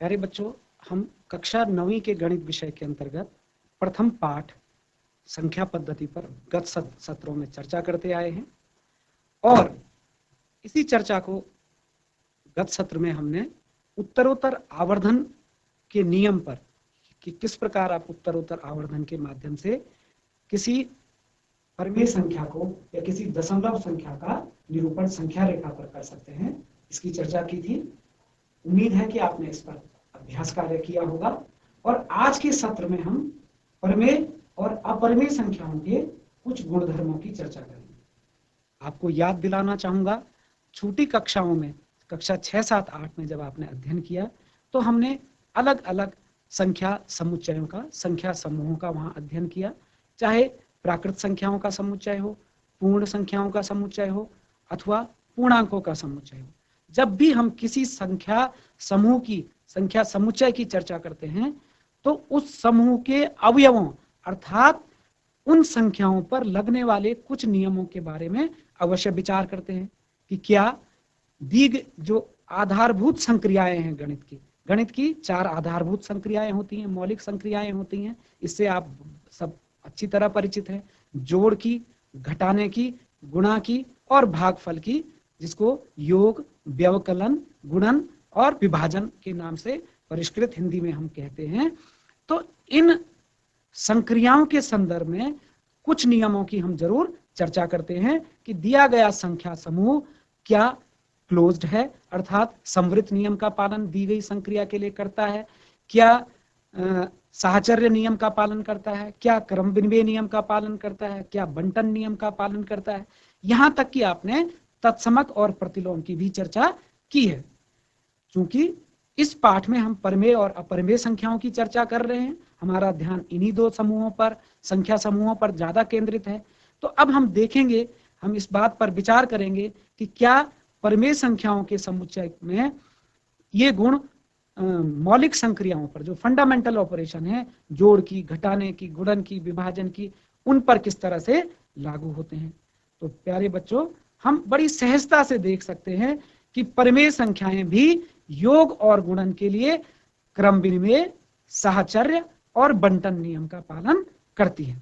प्यारे बच्चों, हम कक्षा 9वीं के गणित विषय के अंतर्गत प्रथम पाठ संख्या पद्धति पर गत सत्रों में चर्चा करते आए हैं और इसी चर्चा को गत सत्र में हमने उत्तरोत्तर आवर्धन के नियम पर कि किस प्रकार आप उत्तरोत्तर आवर्धन के माध्यम से किसी परिमेय संख्या को या किसी दशमलव संख्या का निरूपण संख्या रेखा पर कर सकते हैं, इसकी चर्चा की थी। उम्मीद है कि आपने इस पर अभ्यास कार्य किया होगा और आज के सत्र में हम परिमेय और अपरिमेय संख्याओं के कुछ गुणधर्मों की चर्चा करेंगे। आपको याद दिलाना चाहूंगा, छोटी कक्षाओं में कक्षा 6, 7, 8 में जब आपने अध्ययन किया तो हमने अलग अलग संख्या समुच्चयों का, संख्या समूहों का वहां अध्ययन किया, चाहे प्राकृत संख्याओं का समुच्चय हो, पूर्ण संख्याओं का समुच्चय हो अथवा पूर्णांकों का समुच्चय हो। जब भी हम किसी संख्या समूह की, संख्या समुच्चय की चर्चा करते हैं तो उस समूह के अवयवों अर्थात उन संख्याओं पर लगने वाले कुछ नियमों के बारे में अवश्य विचार करते हैं कि क्या जो आधारभूत संक्रियाएं हैं गणित की 4 आधारभूत संक्रियाएं होती हैं, मौलिक संक्रियाएं होती हैं, इससे आप सब अच्छी तरह परिचित हैं। जोड़ की, घटाने की, गुणा की और भागफल की, जिसको योग, व्यवकलन, गुणन और विभाजन के नाम से परिष्कृत हिंदी में हम कहते हैं। तो इन संक्रियाओं के संदर्भ में कुछ नियमों की हम जरूर चर्चा करते हैं कि दिया गया संख्या समूह क्या क्लोज्ड है अर्थात समवृत्त नियम का पालन दी गई संक्रिया के लिए करता है, क्या साहचर्य नियम का पालन करता है, क्या क्रम विनिमय नियम का पालन करता है, क्या बंटन नियम का पालन करता है। यहां तक कि आपने तत्समक और प्रतिलोम की भी चर्चा की है। क्योंकि इस पाठ में हम परिमेय और अपरिमेय संख्याओं की चर्चा कर रहे हैं, हमारा ध्यान इन्हीं 2 समूहों पर, संख्या समूहों पर ज्यादा केंद्रित है। तो अब हम देखेंगे, हम इस बात पर विचार करेंगे कि क्या परिमेय संख्याओं के समुच्चय में ये गुण मौलिक संक्रियाओं पर, जो फंडामेंटल ऑपरेशन है, जोड़ की, घटाने की, गुणन की, विभाजन की, उन पर किस तरह से लागू होते हैं। तो प्यारे बच्चों, हम बड़ी सहजता से देख सकते हैं कि परिमेय संख्याएं भी योग और गुणन के लिए क्रम विनिमय, साहचर्य और बंटन नियम का पालन करती हैं।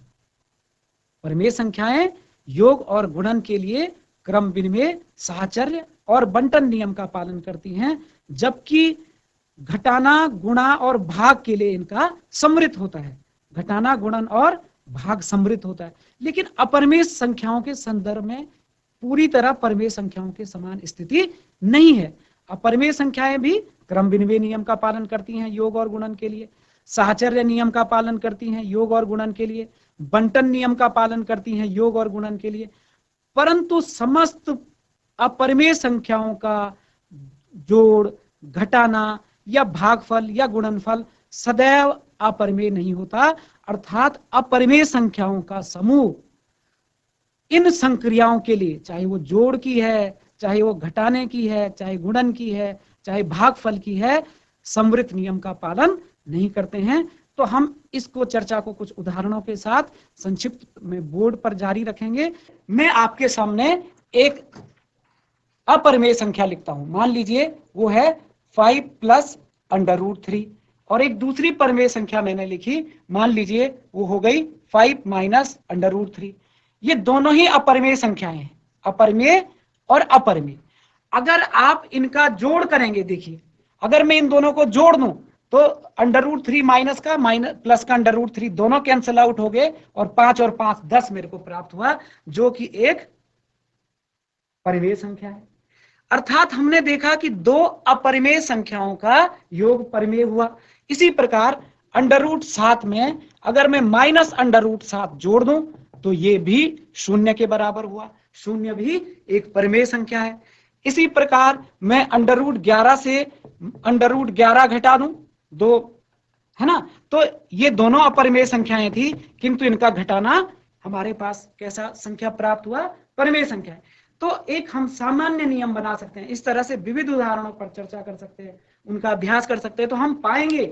परिमेय संख्याएं योग और गुणन के लिए क्रम विनिमय, साहचर्य और बंटन नियम का पालन करती हैं, जबकि घटाना, गुणा और भाग के लिए इनका समृद्ध होता है। घटाना, गुणन और भाग समृद्ध होता है। लेकिन अपरिमेय संख्याओं के संदर्भ में पूरी तरह परिमेय संख्याओं के समान स्थिति नहीं है। अपरिमेय संख्याएं भी क्रम विनिमय नियम का पालन करती हैं योग और गुणन के लिए, साहचर्य नियम का पालन करती हैं योग और गुणन के लिए, बंटन नियम का पालन करती हैं योग और गुणन के लिए, परंतु समस्त अपरिमेय संख्याओं का जोड़, घटाना या भागफल या गुणनफल सदैव अपरिमेय नहीं होता। अर्थात अपरिमेय संख्याओं का समूह इन संक्रियाओं के लिए, चाहे वो जोड़ की है, चाहे वो घटाने की है, चाहे गुणन की है, चाहे भागफल की है, समवृत्त नियम का पालन नहीं करते हैं। तो हम इसको चर्चा को कुछ उदाहरणों के साथ संक्षिप्त में बोर्ड पर जारी रखेंगे। मैं आपके सामने एक अपरिमेय संख्या लिखता हूं, मान लीजिए वो है 5 + √3, और एक दूसरी परिमेय संख्या मैंने लिखी, मान लीजिए वो हो गई 5 - √3। ये दोनों ही अपरिमेय संख्याएं हैं, अपरिमेय और अपरिमेय। अगर आप इनका जोड़ करेंगे, देखिए अगर मैं इन दोनों को जोड़ दूं तो √3 माइनस का प्लस का √3 दोनों कैंसिल आउट हो गए और 5 और 5 10 मेरे को प्राप्त हुआ, जो कि एक परिमेय संख्या है। अर्थात हमने देखा कि 2 अपरिमेय संख्याओं का योग परिमेय हुआ। इसी प्रकार √7 में अगर मैं -√7 जोड़ दूं तो ये भी 0 के बराबर हुआ, 0 भी एक परिमेय संख्या है। इसी प्रकार मैं √11 से √11 घटा दूं, 2 है ना, तो ये दोनों अपरिमेय संख्याएं थी, किंतु इनका घटाना हमारे पास कैसा संख्या प्राप्त हुआ, परिमेय संख्या है। तो एक हम सामान्य नियम बना सकते हैं, इस तरह से विविध उदाहरणों पर चर्चा कर सकते हैं, उनका अभ्यास कर सकते हैं। तो हम पाएंगे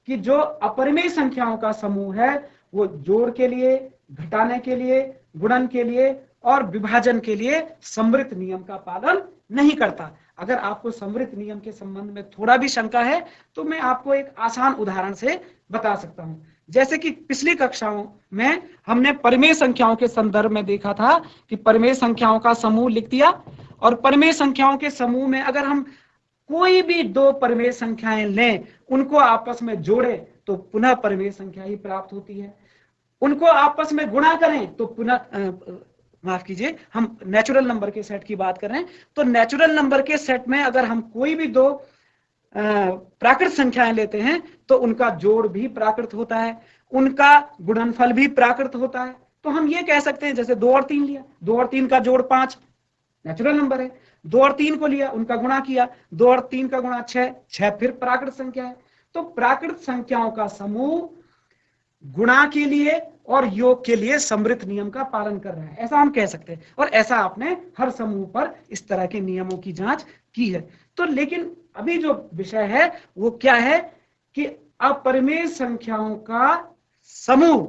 कि जो अपरिमेय संख्याओं का समूह है वो जोड़ के लिए, घटाने के लिए, गुणन के लिए और विभाजन के लिए समवृत्त नियम का पालन नहीं करता। अगर आपको समृद्ध नियम के संबंध में थोड़ा भी शंका है तो मैं आपको एक आसान उदाहरण से बता सकता हूं। जैसे कि पिछली कक्षाओं में हमने परिमेय संख्याओं के संदर्भ में देखा था कि परिमेय संख्याओं का समूह लिख दिया, और परिमेय संख्याओं के समूह में अगर हम कोई भी दो परिमेय संख्याएं लें, उनको आपस में जोड़ें तो पुनः परिमेय संख्या ही प्राप्त होती है। उनको आपस में गुणा करें तो पुनः माफ कीजिए, हम नेचुरल नंबर के सेट की बात कर रहे हैं, तो नेचुरल नंबर के सेट में अगर हम कोई भी दो प्राकृत संख्याएं लेते हैं तो उनका जोड़ भी प्राकृत होता है, उनका गुणनफल भी प्राकृत होता है। तो हम ये कह सकते हैं, जैसे 2 और 3 लिया, 2 और 3 का जोड़ 5 नेचुरल नंबर है, 2 और 3 को लिया, उनका गुणा किया, 2 और 3 का गुणा 6, 6 फिर प्राकृत संख्या है। तो प्राकृत संख्याओं का समूह गुणा के लिए और योग के लिए समृद्ध नियम का पालन कर रहा है, ऐसा हम कह सकते हैं। और ऐसा आपने हर समूह पर इस तरह के नियमों की जांच की है। तो लेकिन अभी जो विषय है वो क्या है कि अपरिमेय संख्याओं का समूह,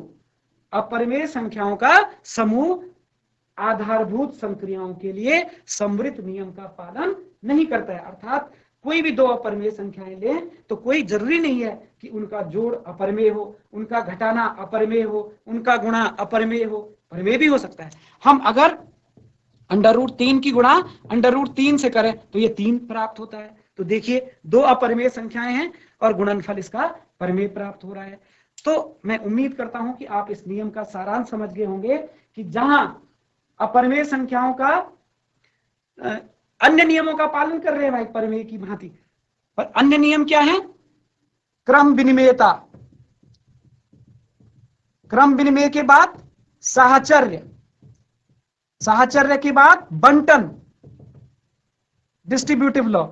अपरिमेय संख्याओं का समूह आधारभूत संक्रियाओं के लिए समृद्ध नियम का पालन नहीं करता है। अर्थात कोई भी दो अपरिमेय संख्याएं लें तो कोई जरूरी नहीं है कि उनका जोड़ अपरिमेय हो, उनका घटाना अपरिमेय हो, उनका गुणा अपरिमेय हो, परिमेय भी हो सकता है। हम अगर √3 की गुणा √3 से करें तो ये 3 प्राप्त होता है। तो देखिए, दो अपरिमेय संख्याएं हैं और गुणनफल इसका परिमेय प्राप्त हो रहा है। तो मैं उम्मीद करता हूं कि आप इस नियम का सारांश समझ गए होंगे कि जहां अपरिमेय संख्याओं का अन्य नियमों का पालन कर रहे हैं भाई परिमेय की भांति, पर अन्य नियम क्या है? क्रम विनिमेयता, क्रम विनिमय के बाद साहचर्य, साहचर्य के बाद बंटन, डिस्ट्रीब्यूटिव लॉ,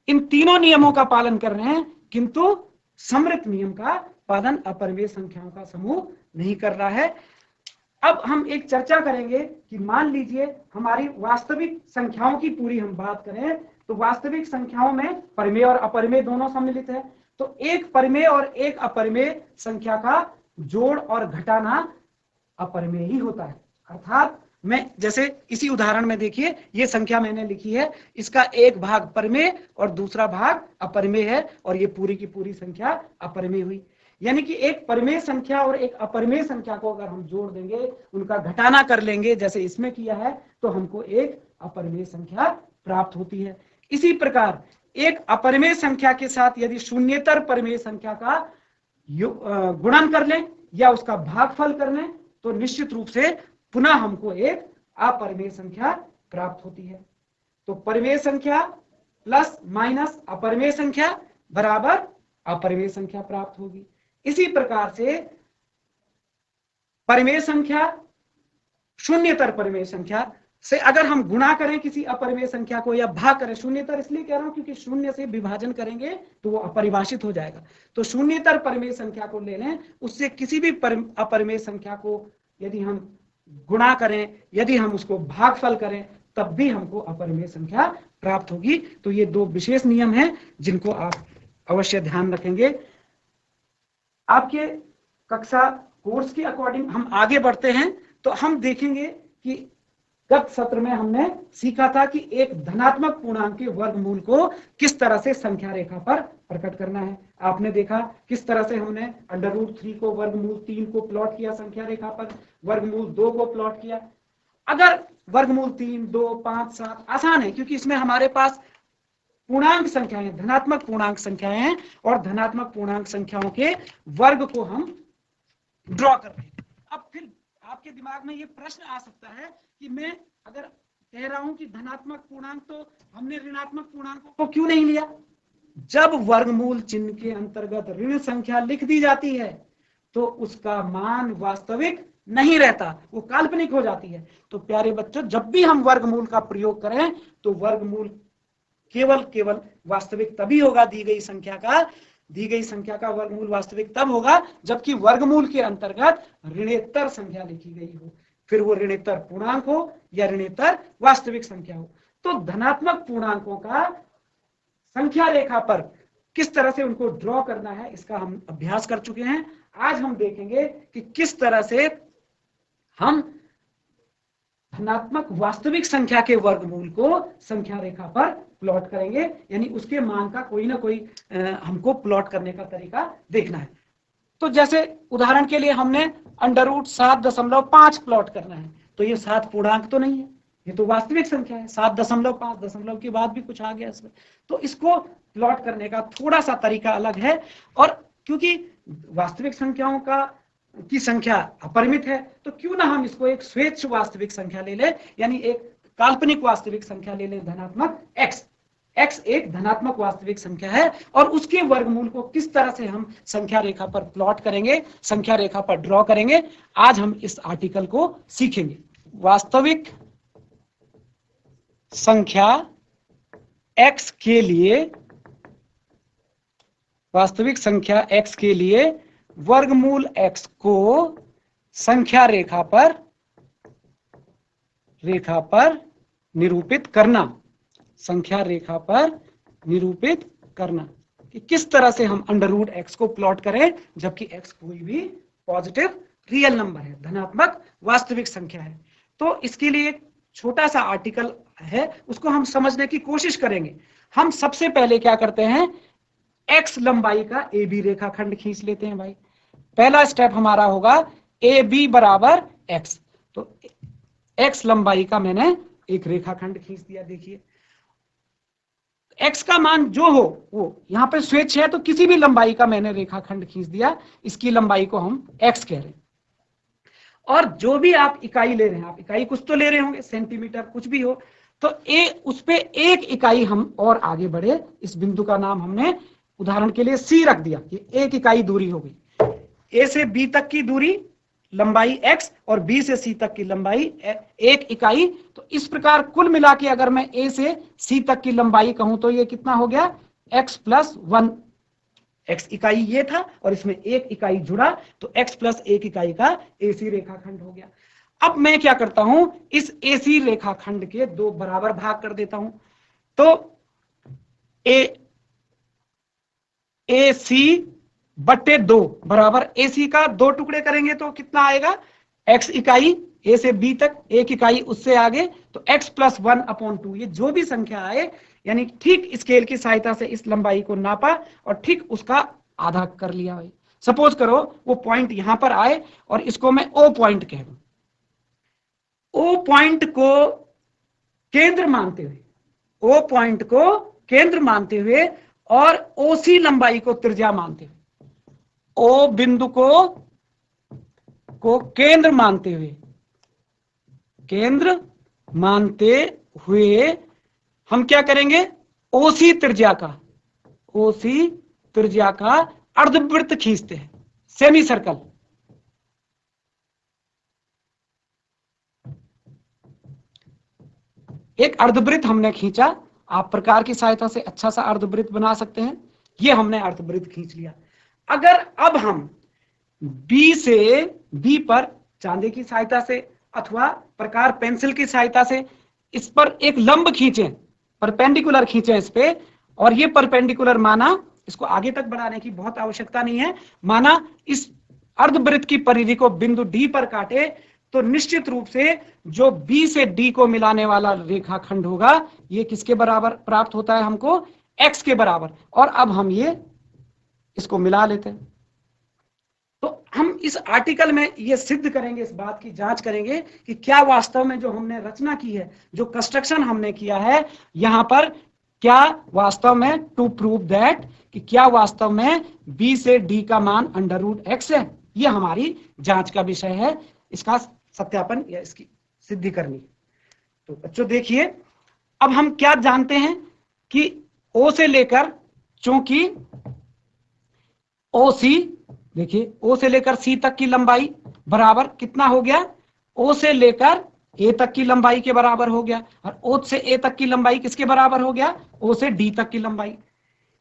इन तीनों नियमों का पालन कर रहे हैं, किंतु समृद्ध नियम का पालन अपरिमेय संख्याओं का समूह नहीं कर रहा है। अब हम एक चर्चा करेंगे कि मान लीजिए हमारी वास्तविक संख्याओं की पूरी हम बात करें तो वास्तविक संख्याओं में परिमेय और अपरिमेय दोनों सम्मिलित है। तो एक परिमेय और एक अपरिमेय संख्या का जोड़ और घटाना अपरिमेय ही होता है। अर्थात मैं जैसे इसी उदाहरण में देखिए, ये संख्या मैंने लिखी है, इसका एक भाग परिमेय और दूसरा भाग अपरिमेय है, और ये पूरी की पूरी संख्या अपरिमेय हुई। यानी कि एक परिमेय संख्या और एक अपरिमेय संख्या को अगर हम जोड़ देंगे, उनका घटाना कर लेंगे जैसे इसमें किया है, तो हमको एक अपरिमेय संख्या प्राप्त होती है। इसी प्रकार एक अपरिमेय संख्या के साथ यदि शून्येतर परिमेय संख्या का गुणन कर लें या उसका भागफल कर लें तो निश्चित रूप से पुनः हमको एक अपरिमेय संख्या प्राप्त होती है। तो परिमेय संख्या प्लस माइनस अपरिमेय संख्या बराबर अपरिमेय संख्या प्राप्त होगी। इसी प्रकार से परिमेय संख्या शून्यतर परिमेय संख्या से अगर हम गुणा करें किसी अपरिमेय संख्या को या भाग करें, शून्यतर इसलिए कह रहा हूं क्योंकि शून्य से विभाजन करेंगे तो वो अपरिभाषित हो जाएगा। तो शून्यतर परिमेय संख्या को ले लें, उससे किसी भी अपरिमेय संख्या को यदि हम गुणा करें, यदि हम उसको भागफल करें, तब भी हमको अपरिमेय संख्या प्राप्त होगी। तो ये दो विशेष नियम हैं जिनको आप अवश्य ध्यान रखेंगे। आपके कक्षा कोर्स के अकॉर्डिंग हम आगे बढ़ते हैं तो हम देखेंगे कि गत सत्र में हमने सीखा था कि एक धनात्मक पूर्णांक के वर्गमूल को किस तरह से संख्या रेखा पर प्रकट करना है। आपने देखा किस तरह से हमने √3 को वर्गमूल 3 को प्लॉट किया संख्या रेखा पर, वर्गमूल 2 को प्लॉट किया। अगर वर्गमूल 3, 2, 5, 7 आसान है क्योंकि इसमें हमारे पास पूर्णांक संख्याएं, धनात्मक पूर्णांक संख्याएं हैं और धनात्मक पूर्णांक संख्याओं के वर्ग को हम ड्रॉ कर रहे हैं। अब फिर आपके दिमाग में ये प्रश्न आ सकता है कि मैं अगर कह रहा हूं कि धनात्मक पूर्णांक तो हमने ऋणात्मक पूर्णांकों को क्यों नहीं लिया? जब वर्गमूल चिन्ह के अंतर्गत ऋण संख्या लिख दी जाती है तो उसका मान वास्तविक नहीं रहता, वो काल्पनिक हो जाती है। तो प्यारे बच्चों, जब भी हम वर्गमूल का प्रयोग करें तो वर्गमूल केवल वास्तविक तभी होगा, दी गई संख्या का वर्गमूल वास्तविक तब होगा जबकि वर्गमूल के अंतर्गत ऋणेतर संख्या लिखी गई हो, फिर वो ऋणेतर पूर्णांक हो या ऋणेतर वास्तविक संख्या हो। तो धनात्मक पूर्णांकों का संख्या रेखा पर किस तरह से उनको ड्रॉ करना है इसका हम अभ्यास कर चुके हैं। आज हम देखेंगे कि किस तरह से हम धनात्मक वास्तविक संख्या के वर्गमूल को संख्या रेखा पर प्लॉट करेंगे, यानी उसके मान का कोई ना कोई हमको प्लॉट करने का तरीका देखना है। तो जैसे उदाहरण के लिए हमने √7.5 प्लॉट करना है, तो ये 7 पूर्णांक तो नहीं है, ये तो वास्तविक संख्या है। 7.5 दशमलव के बाद भी कुछ आ गया इसमें, तो इसको प्लॉट करने का थोड़ा सा तरीका अलग है। और क्योंकि वास्तविक संख्याओं की संख्या अपरिमित है, तो क्यों ना हम इसको एक स्वेच्छ वास्तविक संख्या ले लें, यानी एक काल्पनिक वास्तविक संख्या ले लें, धनात्मक x। x एक धनात्मक वास्तविक संख्या है, और उसके वर्गमूल को किस तरह से हम संख्या रेखा पर प्लॉट करेंगे, संख्या रेखा पर ड्रॉ करेंगे, आज हम इस आर्टिकल को सीखेंगे। वास्तविक संख्या x के लिए, वास्तविक संख्या x के लिए वर्गमूल x को संख्या रेखा पर निरूपित करना, संख्या रेखा पर निरूपित करना कि किस तरह से हम √x को प्लॉट करें, जबकि x कोई भी पॉजिटिव रियल नंबर है, धनात्मक वास्तविक संख्या है। तो इसके लिए एक छोटा सा आर्टिकल है, उसको हम समझने की कोशिश करेंगे। हम सबसे पहले क्या करते हैं, x लंबाई का AB रेखाखंड खींच लेते हैं भाई। पहला स्टेप हमारा होगा AB बराबर x, तो x लंबाई का मैंने एक रेखाखंड खींच दिया। देखिए x का मान जो हो वो यहां पे स्वेच्छ है, तो किसी भी लंबाई का मैंने रेखाखंड खींच दिया, इसकी लंबाई को हम x कह रहे हैं। और जो भी आप इकाई ले रहे हैं, आप इकाई कुछ तो ले रहे होंगे, सेंटीमीटर कुछ भी हो, तो उस पे एक इकाई हम और आगे बढ़े, इस बिंदु का नाम हमने उदाहरण के लिए C रख दिया, ये एक इकाई दूरी हो गई। A से B तक की दूरी लंबाई x और B से C तक की लंबाई एक इकाई। तो इस प्रकार कुल मिला के अगर मैं A से C तक की लंबाई कहूं तो ये कितना हो गया, x+1। x इकाई ये था और इसमें एक इकाई जुड़ा, तो x+1 इकाई का AC रेखाखंड हो गया। अब मैं क्या करता हूं, इस AC रेखाखंड के दो बराबर भाग कर देता हूं। तो AC/2 बराबर AC का 2 टुकड़े करेंगे तो कितना आएगा, x इकाई A से B तक, एक इकाई उससे आगे, तो x+1/2। ये जो भी संख्या आए, यानी ठीक स्केल की सहायता से इस लंबाई को नापा और ठीक उसका आधा कर लिया भाई। सपोज करो वो पॉइंट यहां पर आए और इसको मैं O पॉइंट कह दूं। O पॉइंट को केंद्र मानते हुए, O पॉइंट को केंद्र मानते हुए और OC लंबाई को त्रिज्या मानते हुए, O बिंदु को केंद्र मानते हुए हम क्या करेंगे, OC त्रिज्या का अर्धवृत्त खींचते हैं, सेमी सर्कल। एक अर्धवृत्त हमने खींचा, आप प्रकार की सहायता से अच्छा सा अर्धवृत्त बना सकते हैं। ये हमने अर्धवृत्त खींच लिया। अगर अब हम B से B पर चांदी की सहायता से अथवा प्रकार पेंसिल की सहायता से इस पर एक लंब खींचें, परपेंडिकुलर खींचें इस पे, और ये परपेंडिकुलर माना, इसको आगे तक बढ़ाने की बहुत आवश्यकता नहीं है, माना इस अर्धवृत्त की परिधि को बिंदु D पर काटे, तो निश्चित रूप से जो B से D को मिलाने वाला रेखाखंड होगा, ये किसके बराबर प्राप्त होता है हमको, x के बराबर। और अब हम ये इसको मिला लेते हैं। तो हम इस आर्टिकल में ये सिद्ध करेंगे, इस बात की जांच करेंगे कि क्या वास्तव में जो हमने रचना की है, जो कंस्ट्रक्शन हमने किया है यहां पर, क्या वास्तव में टू प्रूव दैट, कि क्या वास्तव में B से D का मान √x है। ये हमारी जांच का विषय है, इसका सत्यापन या इसकी सिद्धि करनी। तो बच्चों देखिए, अब हम क्या जानते हैं कि O से लेकर, चूंकि OC, देखिए O से लेकर C तक की लंबाई बराबर कितना हो गया, O से लेकर A तक की लंबाई के बराबर हो गया, और O से A तक की लंबाई किसके बराबर हो गया, O से D तक की लंबाई।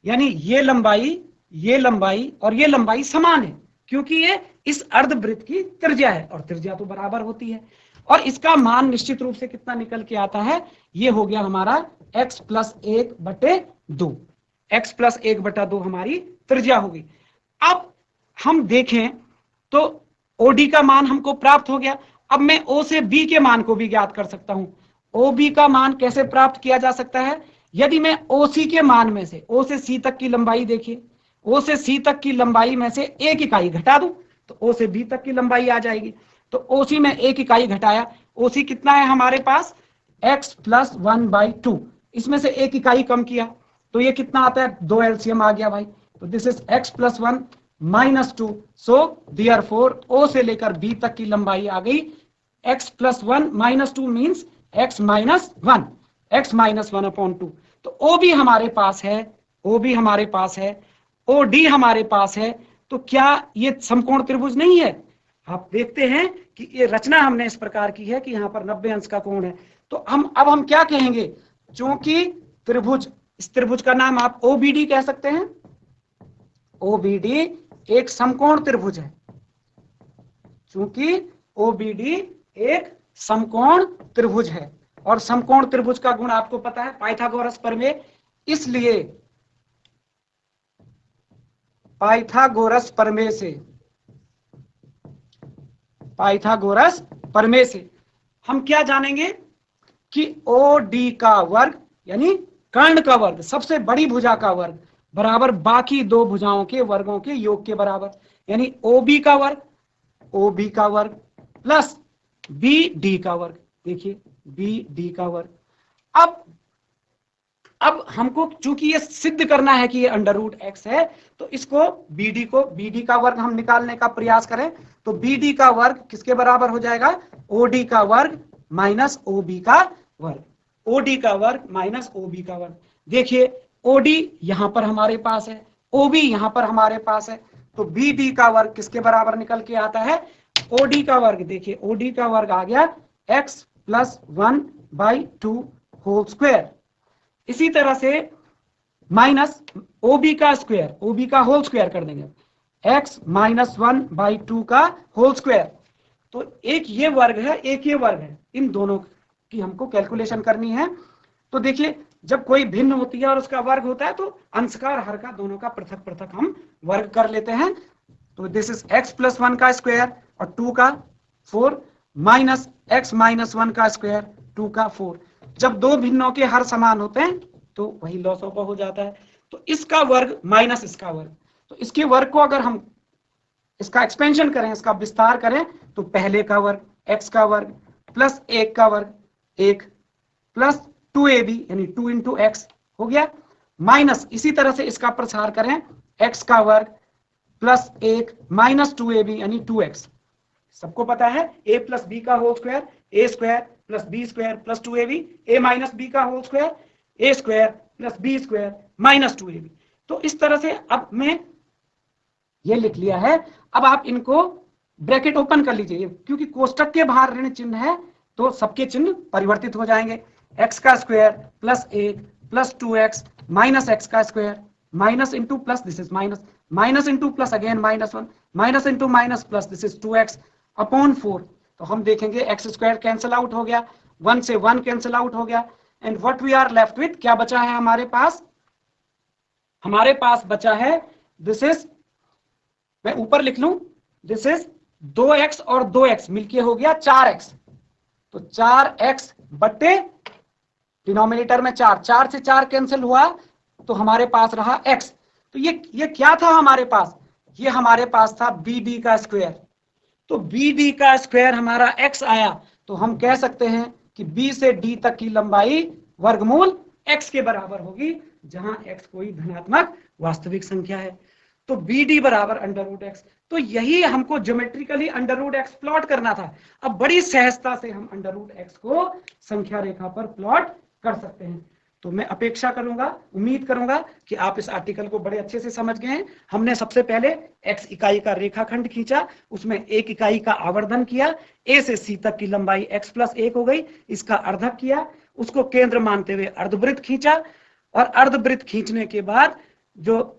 यानी ये लंबाई और ये लंबाई समान है, क्योंकि ये इस अर्धवृत्त की त्रिज्या है, और त्रिज्या तो बराबर होती है। और इसका मान निश्चित रूप से कितना निकल के आता है, ये हो गया हमारा x+1/2। x+1/2 हमारी त्रिज्या होगी। अब हम देखें तो OD का मान हमको प्राप्त हो गया। अब मैं O से B के मान को भी ज्ञात कर सकता हूं। OB का मान कैसे प्राप्त किया जा सकता है, यदि मैं OC के मान में से, O से C तक की लंबाई देखिए, O से C तक की लंबाई में से 1 इकाई घटा दूं तो O से B तक की लंबाई आ जाएगी। तो OC में 1 इकाई घटाया, OC कितना है हमारे पास, x + 1/2, इसमें से 1 इकाई कम किया तो ये कितना आता है, 2 LCM आ गया भाई। तो this is x + 1 - 2, so therefore O से लेकर B तक की लंबाई आ गई x + 1 - 2 मीन्स x - 1, x - 1/2। तो OB हमारे पास है, OB हमारे पास है, OD हमारे पास है। तो क्या ये समकोण त्रिभुज नहीं है? आप देखते हैं कि ये रचना हमने इस प्रकार की है कि यहाँ पर 90 अंश का कोण है। तो अब हम क्या कहेंगे, क्योंकि त्रिभुज, इस त्रिभुज का नाम आप OBD कह सकते हैं। OBD एक समकोण त्रिभुज है, क्योंकि OBD एक समकोण त्रिभुज है। और समकोण त्रिभुज का गुण आपको पता है, पाइथागोरस प्रमेय, इसलिए पाइथागोरस प्रमेय से हम क्या जानेंगे कि OD का वर्ग यानी कर्ण का वर्ग, सबसे बड़ी भुजा का वर्ग, बराबर बाकी दो भुजाओं के वर्गों के योग के बराबर, यानी OB का वर्ग प्लस BD का वर्ग। देखिए BD का वर्ग। अब हमको चूंकि ये सिद्ध करना है कि ये √x है, तो इसको BD का वर्ग हम निकालने का प्रयास करें तो BD का वर्ग किसके बराबर हो जाएगा, OD का वर्ग माइनस OB का वर्ग, OD का वर्ग माइनस OB का वर्ग। देखिए OD यहां पर हमारे पास है, OB यहां पर हमारे पास है, तो BD का वर्ग किसके बराबर निकल के आता है, OD का वर्ग। देखिए OD का वर्ग आ गया x + 1/2 होल स्क्वायर। इसी तरह से माइनस OB का स्क्वायर, OB का होल स्क्वायर कर देंगे, x - 1/2 का होल स्क्वायर। तो एक ये वर्ग है, एक ये वर्ग है, इन दोनों की हमको कैलकुलेशन करनी है। तो देखिए जब कोई भिन्न होती है और उसका वर्ग होता है तो अंश का और हर का दोनों का पृथक पृथक हम वर्ग कर लेते हैं। तो दिस इज x + 1 का स्क्वायर और 2 का 4 माइनस x - 1 का स्क्वायर 2 का 4। जब दो भिन्नों के हर समान होते हैं तो वही लॉसोपा हो जाता है। तो इसका वर्ग माइनस इसका वर्ग, तो इसके वर्ग को अगर हम इसका एक्सपेंशन करें, इसका विस्तार करें, तो पहले का वर्ग x का वर्ग प्लस 1 का वर्ग 1 प्लस 2ab यानी 2 × x हो गया, माइनस इसी तरह से इसका प्रसार करें x का वर्ग प्लस 1 माइनस 2ab यानी 2x। सबको पता है a + b का whole square a² + b² + 2ab, a - b का whole square a² + b² - 2ab। तो इस तरह से अब मैं ये लिख लिया है। अब आप इनको ब्रैकेट ओपन कर लीजिए, क्योंकि कोष्टक के बाहर ऋण चिन्ह है तो सबके चिन्ह परिवर्तित हो जाएंगे। x का square plus 1 plus 2x minus x का square minus into plus, this is minus into plus again -1 minus into minus plus, this is 2x upon 4। तो हम देखेंगे x² कैंसिल आउट हो गया, 1 से 1 कैंसिल आउट हो गया, and what we are left with, क्या बचा है हमारे पास, हमारे पास बचा है, दिस इज, मैं ऊपर लिख लूं, दिस इज 2x और 2x मिलके हो गया 4x। तो 4x बट्टे डिनोमिनेटर में 4, 4 से 4 कैंसिल हुआ तो हमारे पास रहा x। तो ये क्या था हमारे पास, ये हमारे पास था BD का स्क्वायर। तो BD का स्क्वायर हमारा x आया, तो हम कह सकते हैं कि B से D तक की लंबाई वर्गमूल x के बराबर होगी, जहां x कोई धनात्मक वास्तविक संख्या है। तो BD बराबर √x। तो यही हमको ज्योमेट्रिकली √x प्लॉट करना था। अब बड़ी सहजता से हम √x को संख्या रेखा पर प्लॉट कर सकते हैं। तो मैं अपेक्षा करूंगा, उम्मीद करूंगा कि आप इस आर्टिकल को बड़े अच्छे से समझ गए हैं। हमने सबसे पहले x इकाई का रेखाखंड खींचा, उसमें 1 इकाई का आवर्धन किया, a से c तक की लंबाई x + 1 हो गई, इसका अर्धक किया, उसको केंद्र मानते हुए अर्धवृत्त खींचा, और अर्धवृत्त खींचने के बाद जो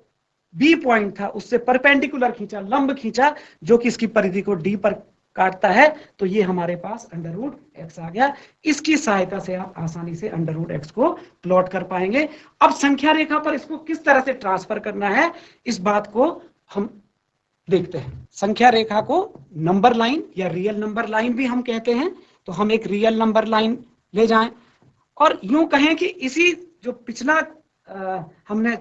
B पॉइंट था उससे परपेंडिकुलर खींचा, लंब खींचा, जो कि इसकी परिधि को D पर काटता है। तो ये हमारे पास √x आ गया। इसकी सहायता से आप आसानी से √x को प्लॉट कर पाएंगे। अब संख्या रेखा पर इसको किस तरह से ट्रांसफर करना है, इस बात को हम देखते हैं। संख्या रेखा को नंबर लाइन या रियल नंबर लाइन भी हम कहते हैं। तो हम एक रियल नंबर लाइन ले जाएं और यूं कहें कि इसी जो पिछला हमने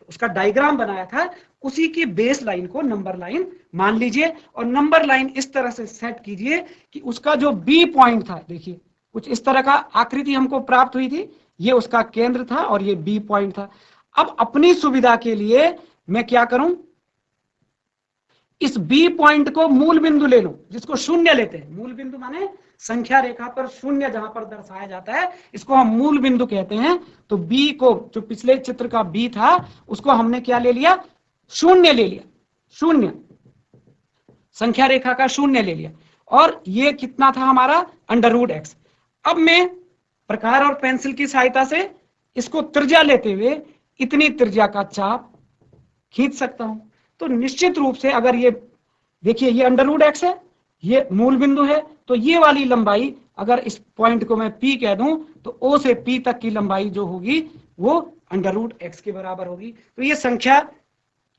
उसका डायग्राम बनाया था उसी की बेस लाइन को नंबर लाइन मान लीजिए और नंबर लाइन इस तरह से सेट कीजिए कि उसका जो बी पॉइंट था, देखिए कुछ इस तरह का आकृति हमको प्राप्त हुई थी, ये उसका केंद्र था और ये बी पॉइंट था। अब अपनी सुविधा के लिए मैं क्या करूं, इस बी पॉइंट को मूल बिंदु ले लो, जिसको शून्य लेते हैं। मूल बिंदु माने संख्या रेखा पर शून्य जहां पर दर्शाया जाता है, इसको हम मूल बिंदु कहते हैं। तो बी को, जो पिछले चित्र का बी था, उसको हमने क्या ले लिया, शून्य ले लिया, शून्य, संख्या रेखा का शून्य ले लिया। और ये कितना था हमारा, √x। अब मैं प्रकार और पेंसिल की सहायता से इसको त्रिज्या लेते हुए इतनी त्रिज्या का चाप खींच सकता हूं। तो निश्चित रूप से अगर ये देखिए, ये √x है, ये मूल बिंदु है, तो ये वाली लंबाई, अगर इस पॉइंट को मैं P कह दूं, तो O से P तक की लंबाई जो होगी वो √x के बराबर होगी। तो ये संख्या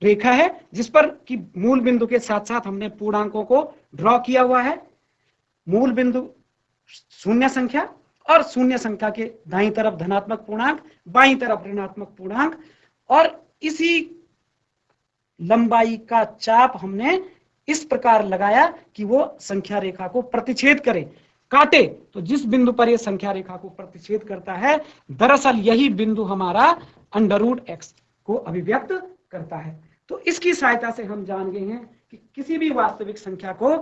रेखा है जिस पर कि मूल बिंदु के साथ साथ हमने पूर्णांकों को ड्रॉ किया हुआ है। मूल बिंदु शून्य संख्या और शून्य संख्या के दाईं तरफ धनात्मक पूर्णांक, बाईं तरफ ऋणात्मक पूर्णांक, और इसी लंबाई का चाप हमने इस प्रकार लगाया कि वो संख्या रेखा को प्रतिच्छेद करे, काटे। तो जिस बिंदु पर यह संख्या रेखा को प्रतिच्छेद करता है, दरअसल यही बिंदु हमारा √x को अभिव्यक्त करता है। तो इसकी सहायता से हम जान गए हैं कि किसी भी वास्तविक संख्या को,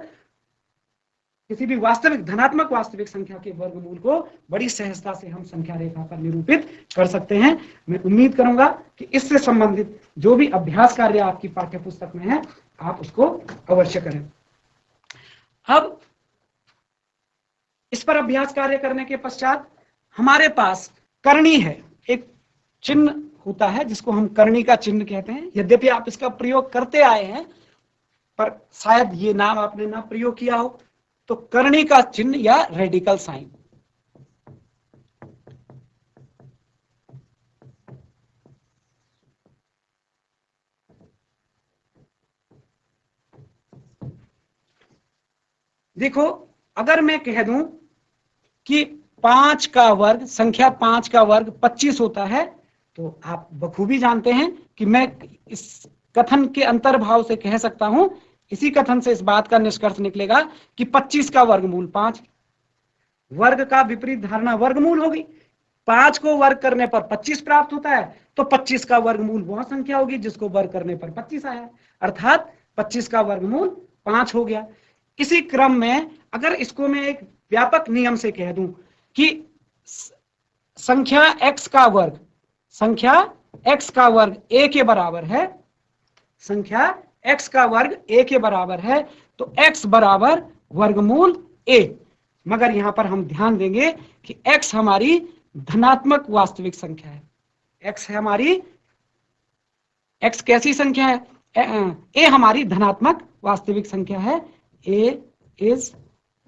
किसी भी वास्तविक धनात्मक वास्तविक संख्या के वर्गमूल को बड़ी सहजता से हम संख्या रेखा पर निरूपित कर सकते हैं। मैं उम्मीद करूंगा कि इससे संबंधित जो भी अभ्यास कार्य आपकी पाठ्य पुस्तक में है, आप उसको अवश्य करें। अब इस पर अभ्यास कार्य करने के पश्चात हमारे पास करनी है, एक चिन्ह होता है जिसको हम करनी का चिन्ह कहते हैं। यद्यपि आप इसका प्रयोग करते आए हैं, पर शायद ये नाम आपने ना प्रयोग किया हो। तो करनी का चिन्ह या रेडिकल साइन, देखो अगर मैं कह दूं कि 5 का वर्ग, संख्या 5 का वर्ग 25 होता है, तो आप बखूबी जानते हैं कि मैं इस कथन के अंतर्भाव से कह सकता हूं, इसी कथन से इस बात का निष्कर्ष निकलेगा कि 25 का वर्गमूल 5। वर्ग का विपरीत धारणा वर्गमूल होगी। 5 को वर्ग करने पर 25 प्राप्त होता है, तो 25 का वर्गमूल वह संख्या होगी जिसको वर्ग करने पर 25 आया, अर्थात 25 का वर्गमूल 5 हो गया। इसी क्रम में अगर इसको मैं एक व्यापक नियम से कह दूं कि संख्या x का वर्ग, संख्या x का वर्ग a के बराबर है, संख्या x का वर्ग a के बराबर है, तो x बराबर वर्गमूल a। मगर यहां पर हम ध्यान देंगे कि x हमारी धनात्मक वास्तविक संख्या है। x है हमारी, x कैसी संख्या है, a हमारी धनात्मक वास्तविक संख्या है। a इज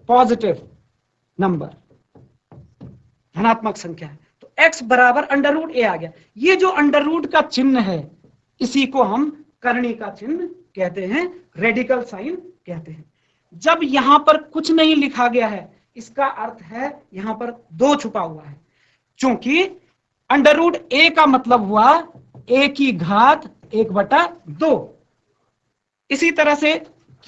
पॉजिटिव नंबर, धनात्मक संख्या है। तो x बराबर √a आ गया। ये जो अंडर का चिन्ह है, इसी को हम करनी का चिन्ह कहते हैं, रेडिकल साइन कहते हैं। जब यहां पर कुछ नहीं लिखा गया है, इसका अर्थ है यहां पर 2 छुपा हुआ है, क्योंकि √a का मतलब हुआ a की घात 1/2। इसी तरह से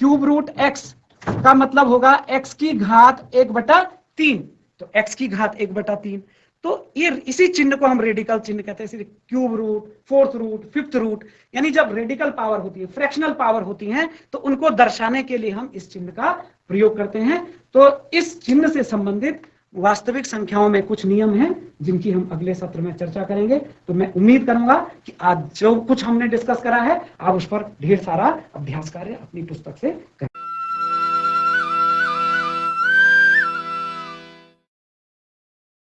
√x का मतलब होगा x की घात 1/3, तो x की घात 1/3। तो ये इसी चिन्ह को हम रेडिकल चिन्ह कहते हैं। Cube root, fourth root, fifth root, यानी जब रेडिकल पावर होती है, फ्रैक्शनल पावर होती है, तो उनको दर्शाने के लिए हम इस चिन्ह का प्रयोग करते हैं। तो इस चिन्ह से संबंधित वास्तविक संख्याओं में कुछ नियम हैं जिनकी हम अगले सत्र में चर्चा करेंगे। तो मैं उम्मीद करूंगा कि आज जो कुछ हमने डिस्कस करा है, आप उस पर ढेर सारा अभ्यास कार्य अपनी पुस्तक से करें।